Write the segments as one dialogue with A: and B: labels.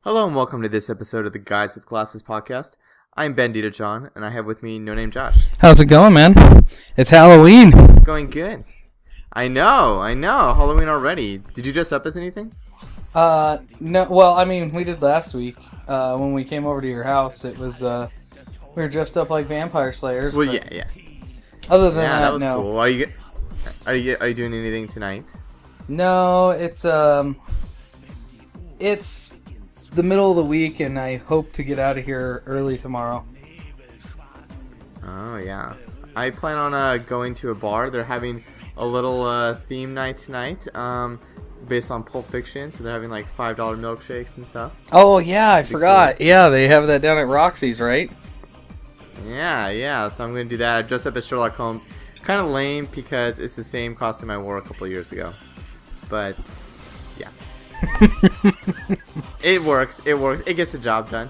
A: Hello and welcome to this episode of the Guys with Glasses podcast. I'm Ben Dieter John, and I have with me No Name Josh.
B: How's it going, man? It's Halloween.
A: It's going good. I know. Halloween already. Did you dress up as anything?
B: No. Well, I mean, we did last week when we came over to your house. It was we were dressed up like vampire slayers.
A: Well, yeah.
B: Other than
A: Yeah, that was
B: no.
A: cool. Are you doing anything tonight?
B: No, it's the middle of the week, and I hope to get out of here early tomorrow.
A: Oh yeah. I plan on going to a bar. They're having a little theme night tonight. Based on Pulp Fiction, so they're having like $5 milkshakes and stuff.
B: Oh yeah, I forgot.
A: Cool.
B: Yeah, they have that down at Roxy's, right?
A: Yeah. So I'm gonna do that. I dressed up as Sherlock Holmes. Kind of lame because it's the same costume I wore a couple of years ago. But yeah, it works. It gets the job done.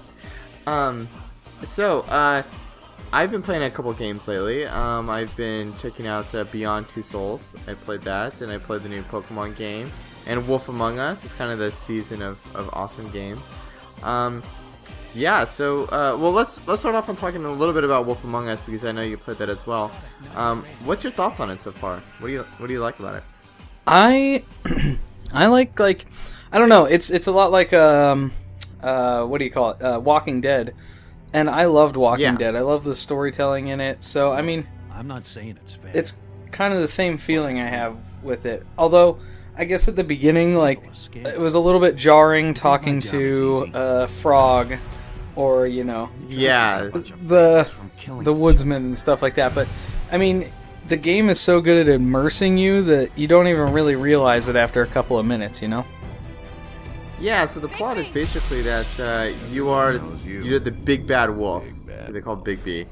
A: I've been playing a couple games lately. I've been checking out Beyond Two Souls. I played that, and I played the new Pokemon game. And Wolf Among Us is kind of the season of awesome games. Let's start off on talking a little bit about Wolf Among Us because I know you played that as well. What's your thoughts on it so far? What do you like about it?
B: I like I don't know. It's a lot like what do you call it? Walking Dead. And I loved Walking Dead. I love the storytelling in it. So I mean,
C: I'm not saying it's fair.
B: It's kind of the same feeling I have with it. Although I guess at the beginning, like, it was a little bit jarring talking to a frog, or the woodsman and stuff like that. But I mean, the game is so good at immersing you that you don't even really realize it after a couple of minutes.
A: Yeah, so the plot is basically that you're the big bad wolf. They call it Big B,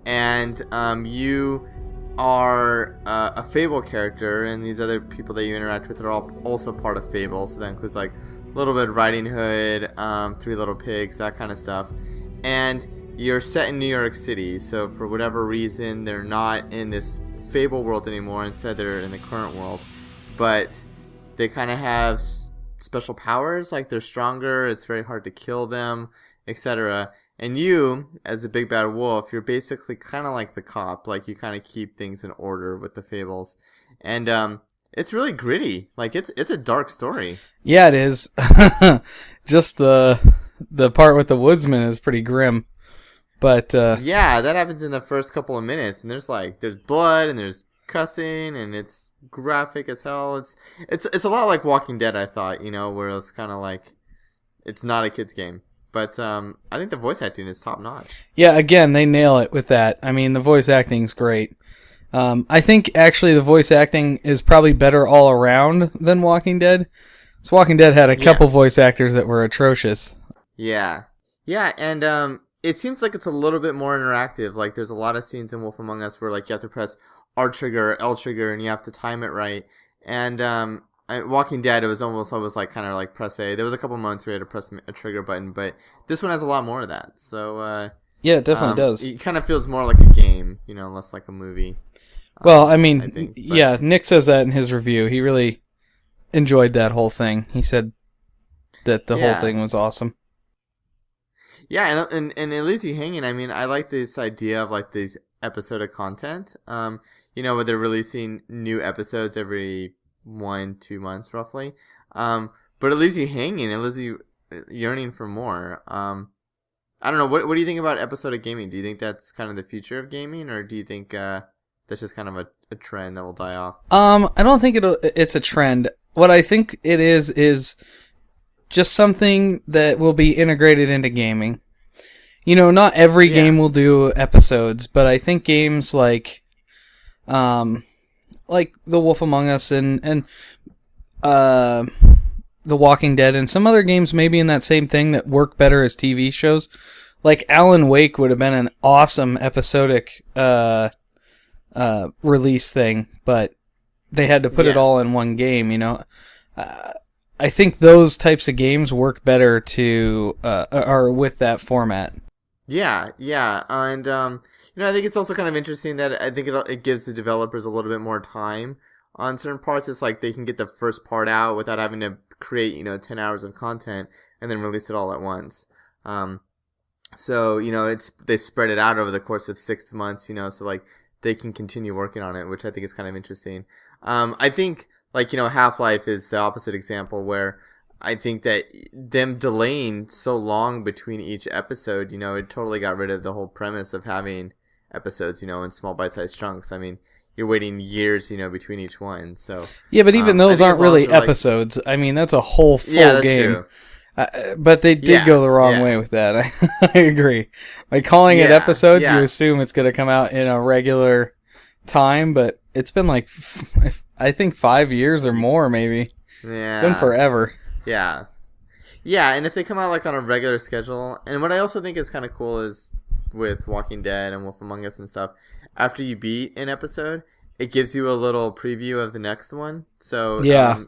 A: and you are a Fable character, and these other people that you interact with are all also part of Fable. So that includes like Little Red Riding Hood, Three Little Pigs, that kind of stuff. And you're set in New York City, so for whatever reason they're not in this Fable world anymore. Instead, they're in the current world, but they kind of have special powers, like they're stronger, it's very hard to kill them, etc. And you, as a big bad wolf, you're basically kind of like the cop, like you kind of keep things in order with the Fables. And it's really gritty, like it's a dark story.
B: Yeah, it is. Just the part with the woodsman is pretty grim. But
A: yeah, that happens in the first couple of minutes, and there's blood and there's cussing, and it's graphic as hell. It's a lot like Walking Dead, I thought, where it's kind of like it's not a kid's game. But I think the voice acting is top notch.
B: Yeah, again, they nail it with that. I mean, the voice acting's great. I think actually the voice acting is probably better all around than Walking Dead. So Walking Dead had a couple voice actors that were atrocious.
A: Yeah, and it seems like it's a little bit more interactive. Like there's a lot of scenes in Wolf Among Us where like you have to press R trigger or L trigger and you have to time it right. And Walking Dead, it was almost like kind of like press A. There was a couple moments where you had to press a trigger button, but this one has a lot more of that. So
B: yeah, it definitely does.
A: It kind of feels more like a game, less like a movie.
B: Well, I mean, yeah, Nick says that in his review. He really enjoyed that whole thing. He said that the whole thing was awesome.
A: Yeah, and it leaves you hanging. I mean, I like this idea of like these episodic content. Where they're releasing new episodes every 1-2 months roughly. But it leaves you hanging. It leaves you yearning for more. I don't know. What do you think about episodic gaming? Do you think that's kind of the future of gaming, or do you think that's just kind of a trend that will die off?
B: I don't think it's a trend. What I think it is just something that will be integrated into gaming. Not every game will do episodes, but I think games like The Wolf Among Us and The Walking Dead and some other games maybe in that same thing that work better as TV shows. Like Alan Wake would have been an awesome episodic release thing, but they had to put it all in one game, I think those types of games work better or with that format.
A: Yeah, and I think it's also kind of interesting that I think it gives the developers a little bit more time on certain parts. It's like they can get the first part out without having to create 10 hours of content and then release it all at once. So they spread it out over the course of 6 months, so like they can continue working on it, which I think is kind of interesting. I think like Half-Life is the opposite example, where I think that them delaying so long between each episode, it totally got rid of the whole premise of having episodes, in small bite-sized chunks. I mean, you're waiting years, between each one. So
B: yeah, but even those aren't really episodes. I mean, that's a whole full
A: that's
B: game.
A: True.
B: But they did go the wrong way with that. I agree. By calling it episodes, you assume it's going to come out in a regular time, but it's been like, I think 5 years or more, maybe.
A: Yeah.
B: It's been forever.
A: Yeah. Yeah, and if they come out like on a regular schedule, and what I also think is kind of cool is with Walking Dead and Wolf Among Us and stuff, after you beat an episode, it gives you a little preview of the next one. So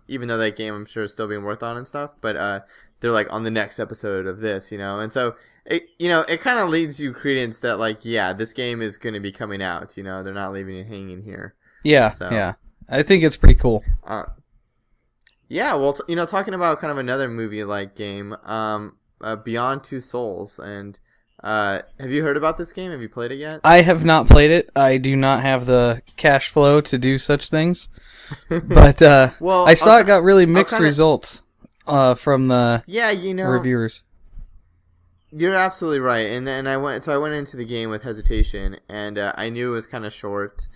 A: even though that game I'm sure is still being worked on and stuff, but they're like on the next episode of this, and so it kind of leads you credence that like, yeah, this game is going to be coming out. They're not leaving it hanging here.
B: Yeah, so, yeah, I think it's pretty cool.
A: Yeah, well, talking about kind of another movie-like game, Beyond Two Souls, and have you heard about this game? Have you played it yet?
B: I have not played it. I do not have the cash flow to do such things. But well, I saw it got really mixed results from the reviewers.
A: You're absolutely right, and I went into the game with hesitation, and I knew it was kind of short.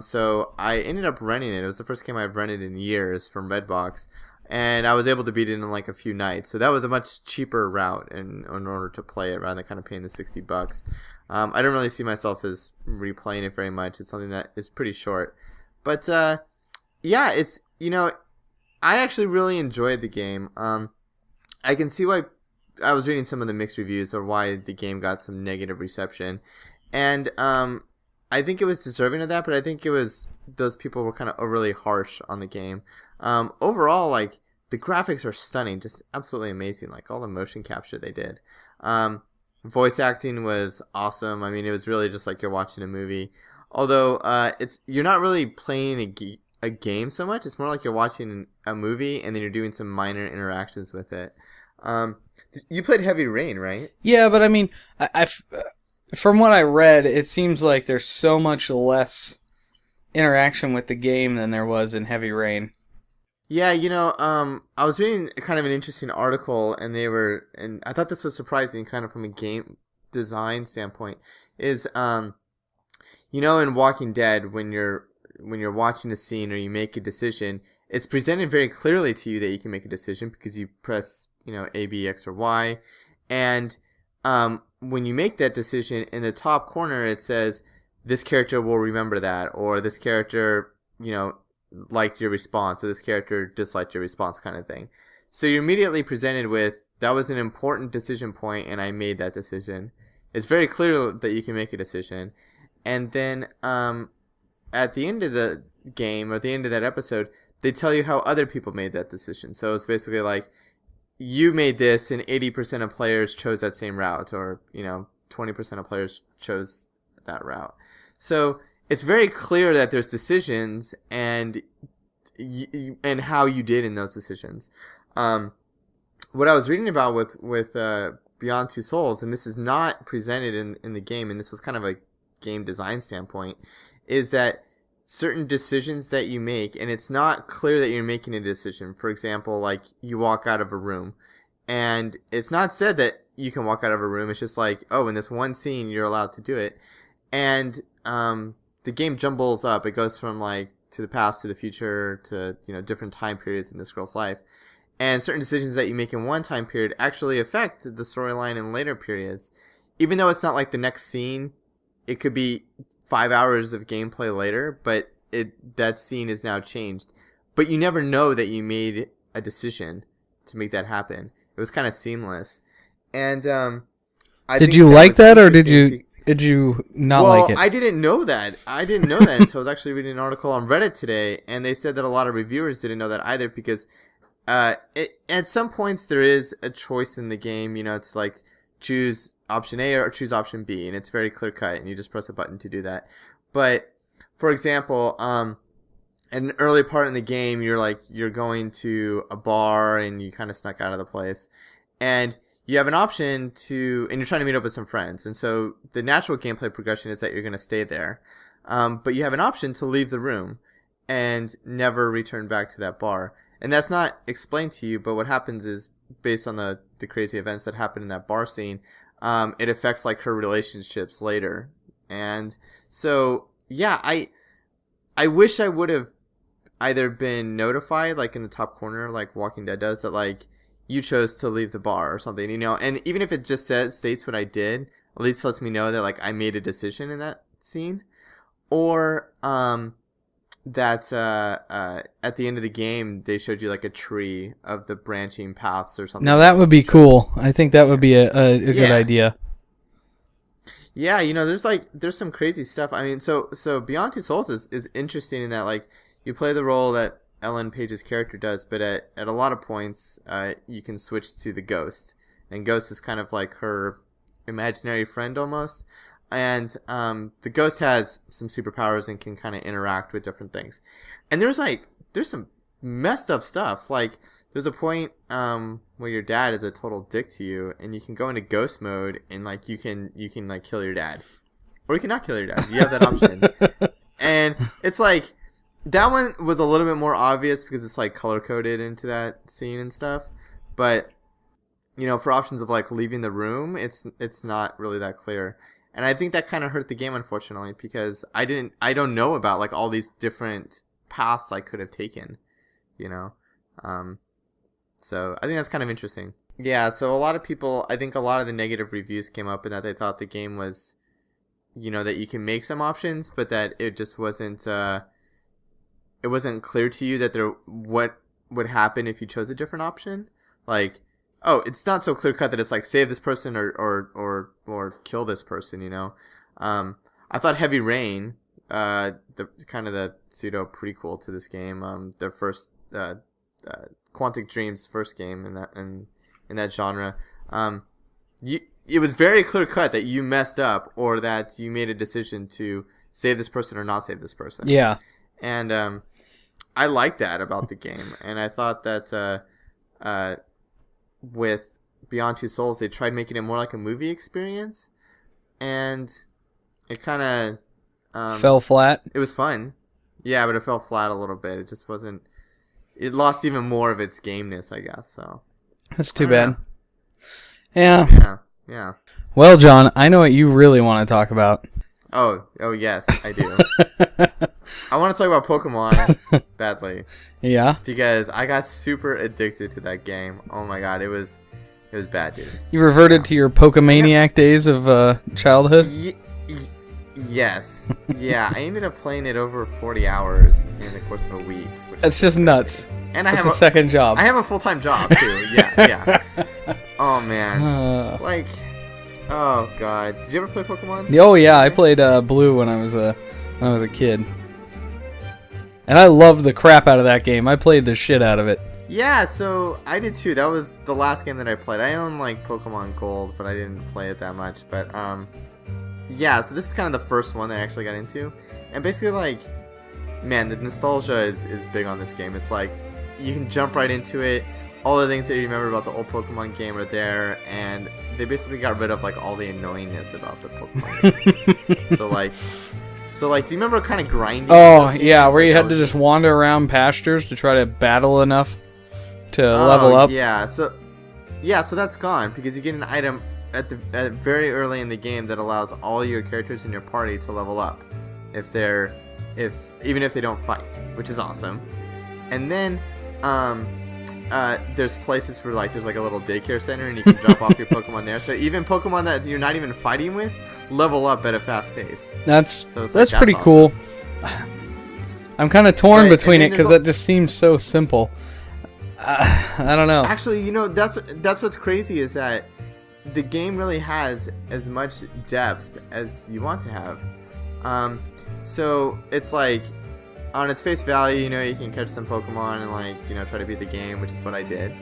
A: So I ended up renting it. It was the first game I've rented in years from Redbox, and I was able to beat it in like a few nights. So that was a much cheaper route in order to play it rather than kind of paying the $60. I don't really see myself as replaying it very much. It's something that is pretty short, but yeah, it's I actually really enjoyed the game. I can see why. I was reading some of the mixed reviews or why the game got some negative reception, and I think it was deserving of that, but I think it was those people were kind of overly harsh on the game. Overall, like, the graphics are stunning, just absolutely amazing, like all the motion capture they did. Voice acting was awesome. I mean, it was really just like you're watching a movie. Although you're not really playing a game so much. It's more like you're watching a movie and then you're doing some minor interactions with it. You played Heavy Rain, right?
B: Yeah, but I mean, from what I read, it seems like there's so much less interaction with the game than there was in Heavy Rain.
A: Yeah, I was reading kind of an interesting article, and I thought this was surprising, kind of from a game design standpoint, is, in Walking Dead, when you're watching a scene or you make a decision, it's presented very clearly to you that you can make a decision because you press, A, B, X, or Y, and when you make that decision, in the top corner it says this character will remember that, or this character liked your response, or this character disliked your response, kind of thing. So you're immediately presented with, that was an important decision point and I made that decision. It's very clear that you can make a decision. And then at the end of the game, or at the end of that episode, they tell you how other people made that decision. So it's basically like, you made this and 80% of players chose that same route, or 20% of players chose that route. So it's very clear that there's decisions and how you did in those decisions. What I was reading about with Beyond Two Souls, and this is not presented in the game, and this was kind of a game design standpoint, is that certain decisions that you make, and it's not clear that you're making a decision. For example, like you walk out of a room, and it's not said that you can walk out of a room. It's just like, oh, in this one scene, you're allowed to do it. And the game jumbles up. It goes from like to the past to the future to different time periods in this girl's life. And certain decisions that you make in one time period actually affect the storyline in later periods. Even though it's not like the next scene, it could be 5 hours of gameplay later, but that scene is now changed. But you never know that you made a decision to make that happen. It was kind of seamless. And
B: did you like that, or did you not like it?
A: Well, I didn't know that. I didn't know that until I was actually reading an article on Reddit today, and they said that a lot of reviewers didn't know that either, because at some points there is a choice in the game, to like choose option A or choose option B, and it's very clear cut, and you just press a button to do that. But for example, an early part in the game, you're going to a bar and you kind of snuck out of the place, and you have an option and you're trying to meet up with some friends, and so the natural gameplay progression is that you're going to stay there, but you have an option to leave the room and never return back to that bar, and that's not explained to you. But what happens is, based on the crazy events that happen in that bar scene, it affects like her relationships later, and so yeah, I wish I would have either been notified, like in the top corner, like Walking Dead does, that like you chose to leave the bar or something, you know. And even if it just states what I did, at least lets me know that like I made a decision in that scene, or that at the end of the game they showed you like a tree of the branching paths or something.
B: Now that would be cool. I think that would be a good idea.
A: Yeah, you know, there's some crazy stuff. I mean, so Beyond Two Souls is interesting in that like you play the role that Ellen Page's character does, but at a lot of points you can switch to the Ghost, and Ghost is kind of like her imaginary friend almost, and the Ghost has some superpowers and can kind of interact with different things. And there's some messed up stuff. Like there's a point where your dad is a total dick to you, and you can go into Ghost mode and like you can like kill your dad, or you can not kill your dad. You have that option, and it's like. That one was a little bit more obvious because it's like color coded into that scene and stuff, but you know, for options of like leaving the room, it's not really that clear, and I think that kind of hurt the game, unfortunately, because I don't know about like all these different paths I could have taken, you know, so I think that's kind of interesting. Yeah, so I think a lot of the negative reviews came up in that they thought the game was, you know, that you can make some options, but that it just wasn't. It wasn't clear to you that what would happen if you chose a different option. Like, oh, it's not so clear cut that it's like save this person or kill this person. You know, I thought Heavy Rain, the kind of the pseudo prequel to this game, their first Quantic Dream's first game in that genre, it was very clear cut that you messed up or that you made a decision to save this person or not save this person.
B: Yeah.
A: And I like that about the game, and I thought that with Beyond Two Souls, they tried making it more like a movie experience, and it kind of
B: fell flat.
A: It was fun, yeah, but it fell flat a little bit. It just wasn't. It lost even more of its gameness, I guess. So
B: that's too bad. Yeah.
A: Yeah.
B: Well, John, I know what you really want to talk about.
A: Oh yes, I do. I want to talk about Pokemon badly.
B: Yeah.
A: Because I got super addicted to that game. Oh my god, it was bad, dude.
B: You reverted to your Pokemaniac days of childhood?
A: Yes. Yeah, I ended up playing it over 40 hours in the course of a week.
B: That's just nuts.
A: And I have
B: a second job.
A: I have a full-time job too. Yeah. Oh man. Like, oh god. Did you ever play Pokemon?
B: Oh yeah, I played Blue when I was a kid. And I loved the crap out of that game. I played the shit out of it.
A: Yeah, so I did too. That was the last game that I played. I own like Pokemon Gold, but I didn't play it that much. But yeah, so this is kind of the first one that I actually got into. And basically like, man, the nostalgia is big on this game. It's like, you can jump right into it. All the things that you remember about the old Pokemon game are there, and they basically got rid of like all the annoyingness about the Pokemon games. So like, do you remember kind of grinding?
B: Oh yeah, where you had to just wander around pastures to try to battle enough to level up.
A: Yeah, so that's gone because you get an item at very early in the game that allows all your characters in your party to level up, even if they don't fight, which is awesome. And then there's places where like there's like a little daycare center and you can drop off your Pokemon there. So even Pokemon that you're not even fighting with level up at a fast pace.
B: That's pretty awesome. Cool. I'm kind of torn between it because that just seems so simple. I don't know.
A: Actually, you know, that's what's crazy is that the game really has as much depth as you want to have. So it's like, on its face value, you know, you can catch some Pokemon and like, you know, try to beat the game, which is what I did.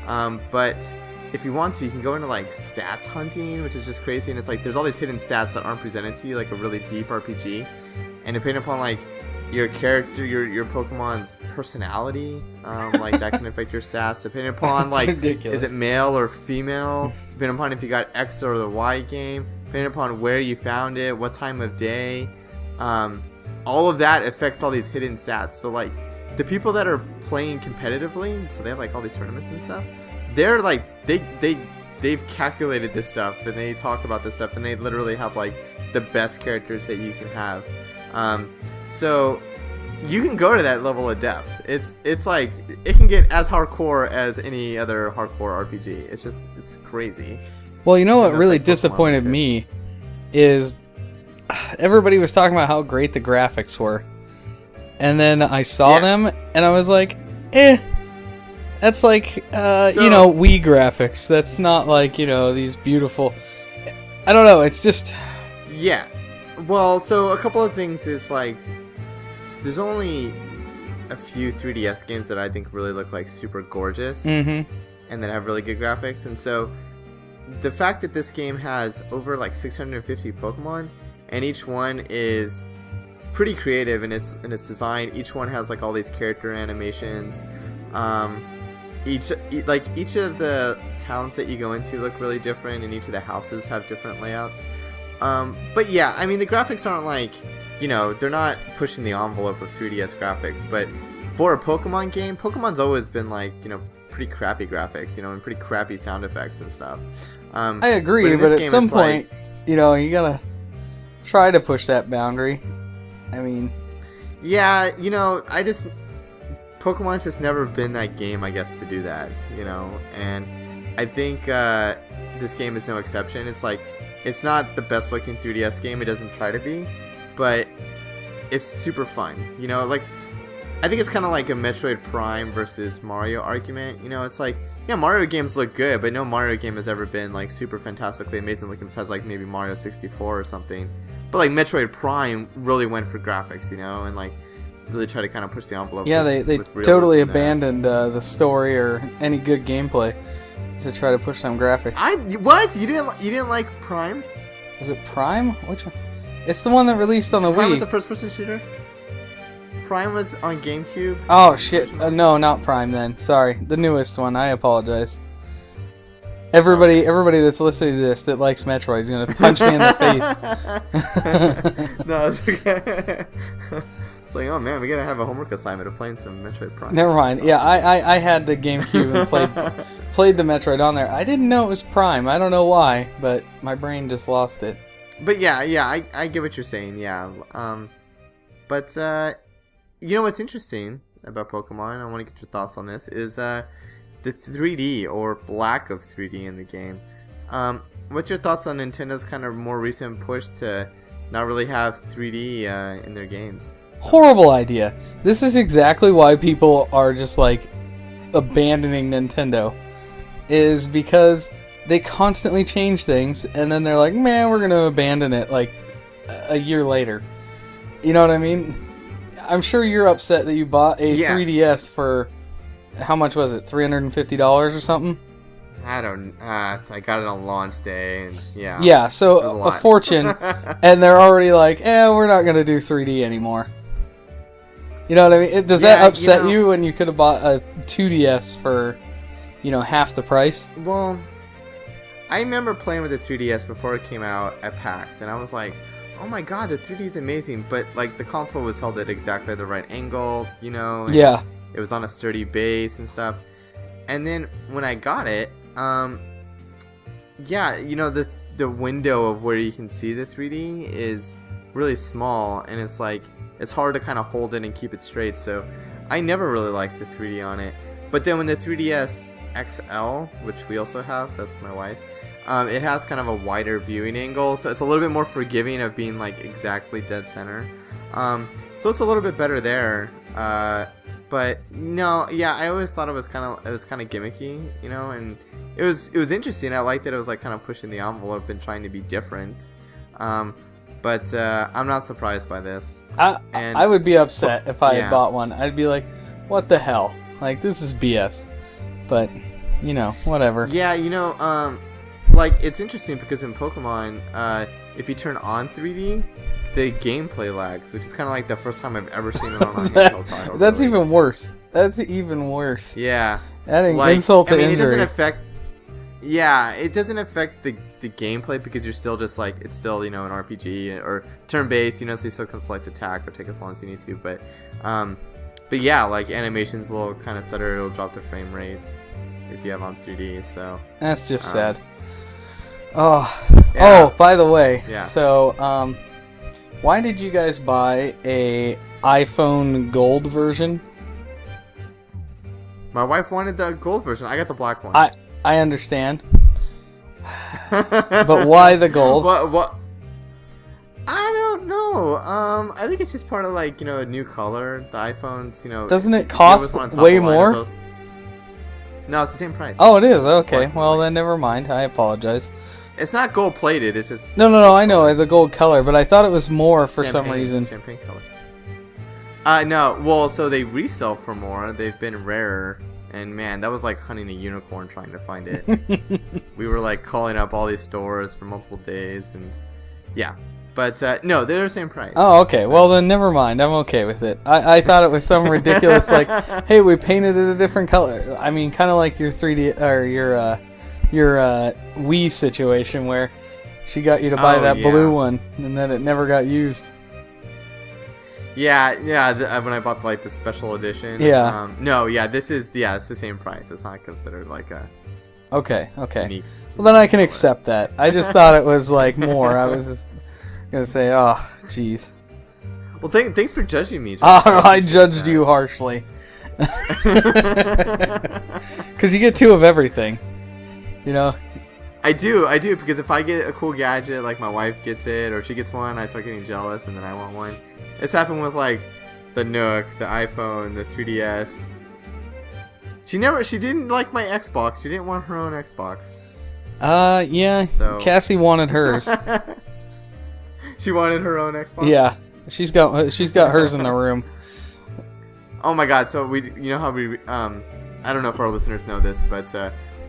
A: But if you want to, you can go into like stats hunting, which is just crazy. And it's like there's all these hidden stats that aren't presented to you, like a really deep RPG. And depending upon like your character, your Pokemon's personality, like that can affect your stats depending upon like
B: ridiculous.
A: Is it male or female, depending upon if you got X or the Y game, depending upon where you found it, what time of day. All of that affects all these hidden stats. So like the people that are playing competitively, so they have like all these tournaments and stuff, they're like they've calculated this stuff and they talk about this stuff and they literally have like the best characters that you can have. So you can go to that level of depth. It's like it can get as hardcore as any other hardcore RPG. It's crazy.
B: Well, you know what really
A: like
B: disappointed me is everybody was talking about how great the graphics were. And then I saw them and I was like, that's like, Wii graphics. That's not like, these beautiful... I don't know, it's just...
A: Yeah. Well, so a couple of things is like, there's only a few 3DS games that I think really look like super gorgeous.
B: Mm-hmm.
A: And that have really good graphics. And so the fact that this game has over like 650 Pokemon and each one is pretty creative in its design. Each one has like all these character animations. Each of the towns that you go into look really different, and each of the houses have different layouts. But yeah, I mean the graphics aren't like, they're not pushing the envelope of 3DS graphics. But for a Pokemon game, Pokemon's always been like, pretty crappy graphics, and pretty crappy sound effects and stuff.
B: I agree, but at some point, you gotta try to push that boundary. I mean...
A: Yeah, Pokemon's just never been that game, I guess, to do that, and I think this game is no exception. It's like, it's not the best looking 3DS game, it doesn't try to be, but it's super fun, like, I think it's kind of like a Metroid Prime versus Mario argument, it's like, yeah, Mario games look good, but no Mario game has ever been, like, super fantastically amazing looking besides, like, maybe Mario 64 or something, but, like, Metroid Prime really went for graphics, and, like, really try to kind of push the envelope.
B: Yeah, they totally abandoned the story or any good gameplay to try to push some graphics.
A: What? You didn't like Prime?
B: Is it Prime? Which one? It's the one that released on the Wii.
A: Prime was a first-person shooter. Prime was on GameCube.
B: Oh shit! No, not Prime. Then sorry, the newest one. I apologize. Everybody that's listening to this that likes Metroid is gonna punch me in the face.
A: No, it's okay. It's like, oh man, we gotta have a homework assignment of playing some Metroid Prime.
B: Never mind. Awesome. Yeah, I had the GameCube and played the Metroid on there. I didn't know it was Prime. I don't know why, but my brain just lost it.
A: But yeah, I get what you're saying. Yeah. But what's interesting about Pokemon? I want to get your thoughts on this. Is the 3D or lack of 3D in the game. What's your thoughts on Nintendo's kind of more recent push to not really have 3D in their games?
B: Horrible idea. This is exactly why people are just like abandoning Nintendo, is because they constantly change things and then they're like, man, we're gonna abandon it like a year later. You know what I mean? I'm sure you're upset that you bought a 3DS for, how much was it, $350 or something?
A: I don't. I got it on launch day, and yeah.
B: Yeah, so a fortune, and they're already like, we're not gonna do 3D anymore. You know what I mean? Does that upset you when you could have bought a 2DS for, half the price?
A: Well, I remember playing with the 3DS before it came out at PAX, and I was like, oh my god, the 3D is amazing, but like the console was held at exactly the right angle, and
B: yeah.
A: It was on a sturdy base and stuff. And then when I got it, the window of where you can see the 3D is really small, and it's like, it's hard to kind of hold it and keep it straight, so I never really liked the 3D on it. But then when the 3DS XL, which we also have, that's my wife's, it has kind of a wider viewing angle, so it's a little bit more forgiving of being like exactly dead center. So it's a little bit better there. But no, yeah, I always thought it was kind of gimmicky, and it was interesting. I liked that it was like kind of pushing the envelope and trying to be different. But I'm not surprised by this.
B: I would be upset if I had bought one. I'd be like, what the hell? Like, this is BS. But, whatever.
A: Yeah, like, it's interesting because in Pokemon, if you turn on 3D, the gameplay lags, which is kind of like the first time I've ever seen it on a handheld title.
B: That's
A: really.
B: even worse. That's even worse.
A: Yeah.
B: Adding insult to injury.
A: It doesn't affect. Yeah, it doesn't affect the gameplay because you're still just like it's still an RPG or turn-based, so you still can select attack or take as long as you need to. But yeah, like animations will kind of stutter. It'll drop the frame rates if you have on 3D. So
B: that's just sad. Oh,
A: yeah.
B: Oh, by the way,
A: yeah.
B: So why did you guys buy a iPhone Gold version?
A: My wife wanted the gold version. I got the black one.
B: I understand. But why the gold?
A: What? I don't know. I think it's just part of like a new color. The iPhones,
B: Doesn't it cost way more?
A: No, it's the same price.
B: Oh, it is. Okay. Well, then never mind. I apologize.
A: It's not gold plated. It's just
B: no. I know it's a gold color, but I thought it was more for some reason.
A: Champagne color. No. Well, so they resell for more. They've been rarer. And man, that was like hunting a unicorn trying to find it. We were like calling up all these stores for multiple days, and yeah. But no, they're the same price.
B: Oh, okay. So. Well, then never mind. I'm okay with it. I thought it was some ridiculous like, hey, we painted it a different color. I mean, kind of like your 3D or your Wii situation where she got you to buy that blue one, and then it never got used.
A: Yeah. When I bought like the special edition.
B: Yeah.
A: This is it's the same price. It's not considered like a.
B: Okay. Well, then I can accept that. I just thought it was like more. I was just gonna say, oh, jeez.
A: Well, thanks for judging me.
B: I judged you harshly. Because you get 2 of everything.
A: I do because if I get a cool gadget, like my wife gets it or she gets one, I start getting jealous and then I want one. It's happened with like the Nook, the iPhone, the 3DS. She didn't like my Xbox. She didn't want her own Xbox.
B: Yeah.
A: So.
B: Cassie wanted hers.
A: She wanted her own Xbox?
B: Yeah. She's got hers in the room.
A: Oh my god, so how we I don't know if our listeners know this, but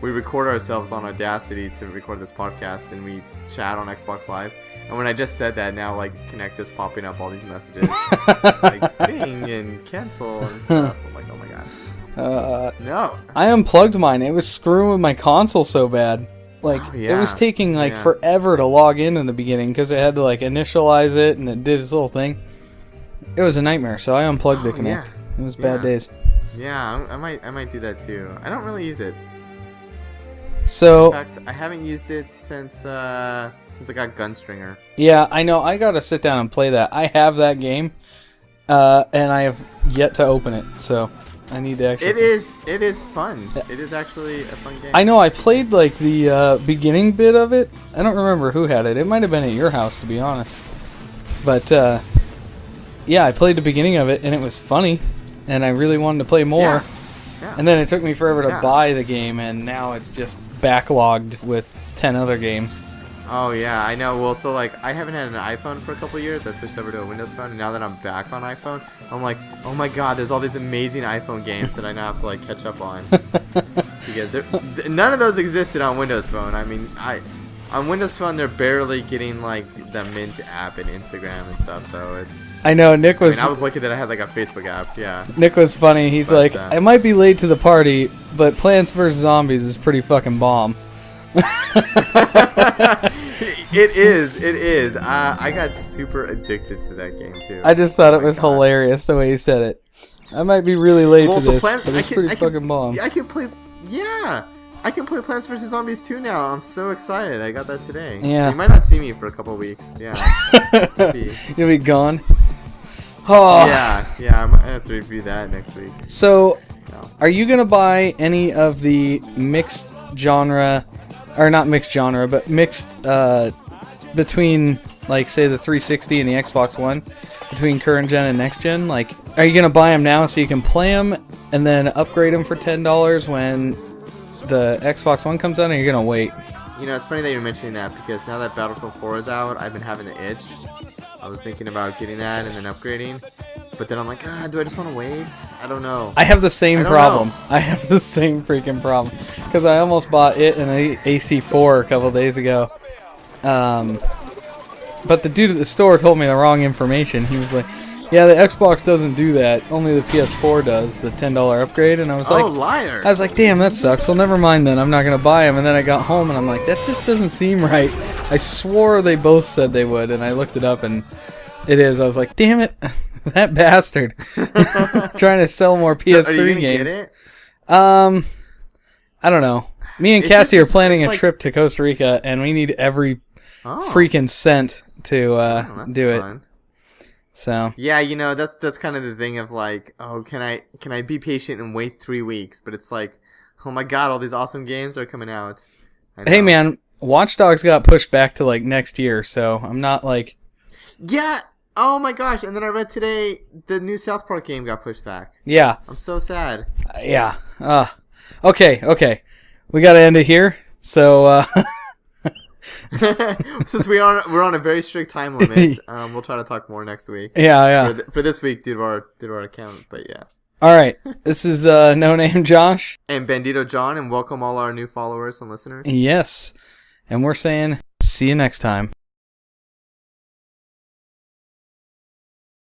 A: we record ourselves on Audacity to record this podcast and we chat on Xbox Live. And when I just said that, now like Connect is popping up all these messages like ping and cancel and stuff. I'm like, oh my god. No.
B: I unplugged mine. It was screwing with my console so bad. Like it was taking like forever to log in the beginning because it had to like initialize it and it did its whole thing. It was a nightmare. So I unplugged the Connect. It was bad days.
A: Yeah, I might do that too. I don't really use it.
B: So
A: in fact, I haven't used it since I got Gunstringer.
B: Yeah, I know. I gotta sit down and play that. I have that game, and I have yet to open it. So I need to actually.
A: It is fun. It is actually a fun game.
B: I know. I played like the beginning bit of it. I don't remember who had it. It might have been at your house, to be honest. But yeah, I played the beginning of it, and it was funny, and I really wanted to play more.
A: Yeah.
B: And then it took me forever to buy the game, and now it's just backlogged with 10 other games.
A: Oh yeah, I know. Well, so like I haven't had an iPhone for a couple years. I switched over to a Windows phone, and now that I'm back on iPhone, I'm like, oh my god, there's all these amazing iPhone games that I now have to like catch up on because none of those existed on Windows Phone. I mean, on Windows Phone they're barely getting like the Mint app and Instagram and stuff. So it's.
B: I know Nick was.
A: I was lucky that I had like a Facebook app. Yeah.
B: Nick was funny. He's like, I might be late to the party, but Plants vs Zombies is pretty fucking bomb.
A: It is. I got super addicted to that game too.
B: I just thought it was hilarious the way he said it. I might be really late to this, but it's pretty fucking bomb.
A: I can play. Yeah. I can play Plants vs Zombies 2 now. I'm so excited. I got that today.
B: Yeah.
A: So you might not see me for a couple weeks. Yeah.
B: You'll be gone. Oh.
A: Yeah. I'm gonna have to review that next week.
B: So, are you gonna buy any of the mixed genre, or not mixed genre, but mixed between, like, say, the 360 and the Xbox One, between current gen and next gen? Like, are you gonna buy them now so you can play them and then upgrade them for $10 when the Xbox One comes out, and you're gonna wait?
A: It's funny that you're mentioning that because now that Battlefield 4 is out, I've been having the itch. I was thinking about getting that and then upgrading, but then I'm like, do I just want to wait? I don't know.
B: I have the same problem. I have the same freaking problem because I almost bought it and AC4 a couple days ago. But the dude at the store told me the wrong information. He was like, yeah, the Xbox doesn't do that. Only the PS4 does, the $10 upgrade. And I was like,
A: liar.
B: I was like, damn, that sucks. Well, never mind then. I'm not going to buy them. And then I got home and I'm like, that just doesn't seem right. I swore they both said they would. And I looked it up and it is. I was like, damn it. That bastard. Trying to sell more PS3
A: so are you gonna
B: games.
A: Get it?
B: I don't know. Me and
A: It's
B: Cassie
A: just-
B: are planning a
A: it's like-
B: trip to Costa Rica and we need every
A: Oh.
B: freaking cent to
A: That's
B: do it.
A: fun.
B: So
A: Yeah, that's kind of the thing of like, oh, can I be patient and wait 3 weeks? But it's like, oh my god, all these awesome games are coming out. I
B: hey
A: know.
B: man, Watch Dogs got pushed back to like next year, so I'm not like
A: Yeah. Oh my gosh! And then I read today the new South Park game got pushed back.
B: yeah.
A: I'm so sad.
B: Yeah. Okay. We got to end it here. So
A: Since we're on a very strict time limit, we'll try to talk more next week.
B: yeah.
A: For this week, due to our account, but yeah.
B: All right. This is No Name Josh.
A: And Bandito John, and welcome all our new followers and listeners.
B: Yes. And we're saying see you next time.